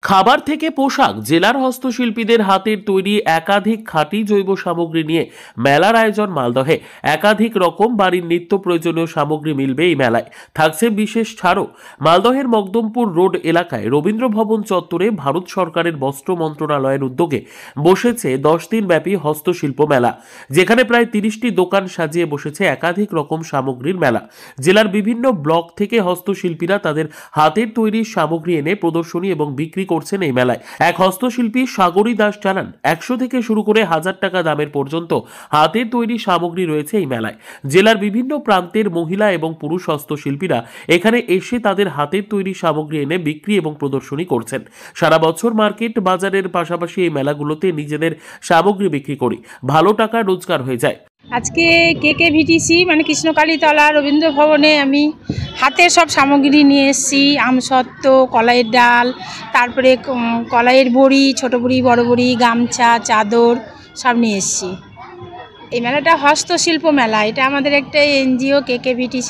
খাবার থেকে পোশাক, জেলার হস্তশিল্পীদের হাতের তৈরি একাধিক খাঁটি জৈব সামগ্রী নিয়ে মেলার আয়োজন মালদহে। একাধিক রকম বাড়ির নিত্য প্রয়োজনীয় সামগ্রী মিলবে এই মেলায়। থাকছে বিশেষ ছাড়ও। মালদহের মকদমপুর রোড এলাকায় রবীন্দ্র ভবন চত্বরে ভারত সরকারের বস্ত্র মন্ত্রণালয়ের উদ্যোগে বসেছে 10 দিন ব্যাপী হস্তশিল্প মেলা, যেখানে প্রায় 30টি দোকান সাজিয়ে বসেছে একাধিক রকম সামগ্রীর মেলা। জেলার বিভিন্ন ব্লক থেকে হস্তশিল্পীরা তাদের হাতের তৈরি সামগ্রী এনে প্রদর্শনী এবং বিক্রি করছেন এই মেলায়। এক হস্তশিল্পী সাগরী দাস জানান, 100 থেকে শুরু করে 1000 টাকা দামের পর্যন্ত হাতের তৈরি সামগ্রী রয়েছে এই মেলায়। জেলার বিভিন্ন প্রান্তের মহিলা এবং পুরুষ হস্তশিল্পীরা এখানে এসে তাদের হাতের তৈরি সামগ্রী এনে বিক্রি এবং প্রদর্শনী করছেন। সারা বছর মার্কেট বাজারের পাশাপাশি এই মেলাগুলোতে নিজেদের সামগ্রী বিক্রি করি ভালো টাকা রোজগার হয়ে যায়। আজকে KKVTC মানে কৃষ্ণকালীতলা রবীন্দ্র ভবনে আমি হাতের সব সামগ্রী নিয়ে এসেছি। আমসত্ত্ব, কলাইয়ের ডাল, তারপরে কলাইয়ের বড়ি, ছোটো বড়ি, বড় বড়ি, গামছা, চাদর সব নিয়ে এসেছি। এই মেলাটা হস্তশিল্প মেলা, এটা আমাদের একটা NGO KKVTC।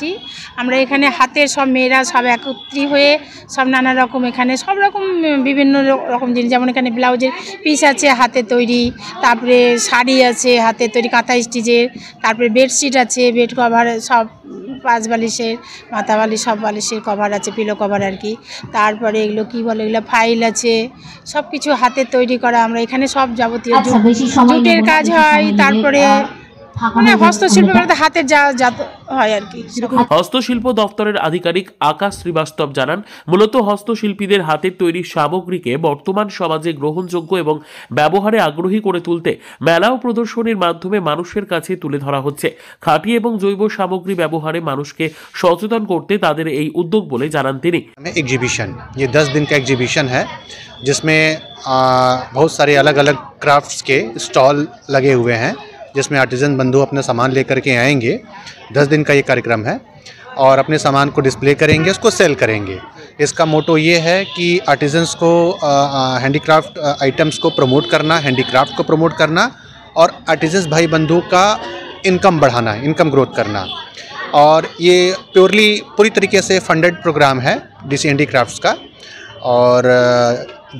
আমরা এখানে হাতের সব মেয়েরা সব একত্রিত হয়ে সব নানা রকম এখানে সব রকম বিভিন্ন রকম জিনিস, যেমন এখানে ব্লাউজের পিস আছে হাতে তৈরি, তারপরে শাড়ি আছে হাতে তৈরি কাঁথা স্টিচের, তারপরে বেডশিট আছে, বেড কভার সব পাঁচ বালিশের, মাথা বালিশ সব বালিশের কভার আছে, পিলো কভার আর কি। তারপরে এগুলো কি বলে, এগুলো ফাইল আছে, সব কিছু হাতের তৈরি করা। আমরা এখানে সব যাবতীয় জুটের কাজ হয়, তারপরে মানে হস্তশিল্প বলতে হাতের যা হয় আর কি। হস্তশিল্প দপ্তরের আধিকারিক আকাশ শ্রীবাস্তব জানান, মূলত হস্তশিল্পীদের হাতের তৈরি সামগ্রীকে বর্তমান সমাজে গ্রহণযোগ্য এবং ব্যবহারে আগ্রহী করে তুলতে মেলা ও প্রদর্শনীর মাধ্যমে মানুষের কাছে তুলে ধরা হচ্ছে। খাঁটি এবং জৈব সামগ্রী ব্যবহারে মানুষকে সচেতন করতে তাদের এই উদ্যোগ বলে জানান তিনি। एग्जीबिशन, ये 10 दिन का एग्जीबिशन है जिसमें बहुत सारे अलग अलग क्राफ्ट्स के स्टॉल लगे हुए हैं, जिसमें आर्टिजन बंधु अपना सामान लेकर के आएंगे। 10 दिन का ये कार्यक्रम है और अपने सामान को डिस्प्ले करेंगे, उसको सेल करेंगे। इसका मोटो ये है कि आर्टिजन्स को हैंडीक्राफ्ट आइटम्स को प्रमोट करना, हैंडीक्राफ्ट को प्रमोट करना और आर्टिजन्स भाई बंधु का इनकम बढ़ाना, इनकम ग्रोथ करना। और ये पूरी तरीके से फंडेड प्रोग्राम है DC हैंडीक्राफ्ट्स का। और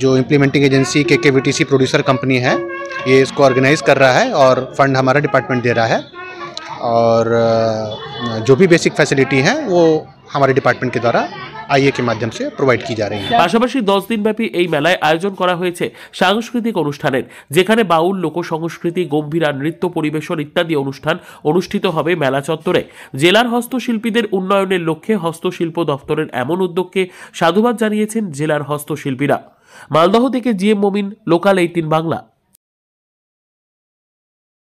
जो implementing agency KKVTC producer company है, ये इसको ऑर्गेनाइज़ कर रहा है और फंड हमारा डिपार्टमेंट दे रहा है। और जो भी बेसिक फैसिलिटी हैं वो हमारे डिपार्टमेंट के द्वारा IA के माध्यम से प्रोवाइड की जा रही है। পাশাপাশি 10 দিন ব্যাপী এই মেলায় আয়োজন করা হয়েছে সাংস্কৃতিক অনুষ্ঠানের, যেখানে বাউল, লোক সংস্কৃতি, গম্ভীরা, নৃত্য পরিবেশন ইত্যাদি অনুষ্ঠান অনুষ্ঠিত হবে মেলা চত্বরে। জেলার হস্তশিল্পীদের উন্নয়নের লক্ষ্যে হস্তশিল্প দপ্তরের এমন উদ্যোগকে সাধুবাদ জানিয়েছেন জেলার হস্তশিল্পীরা। মালদহ থেকে GM মমিন, লোকাল 18 বাংলা।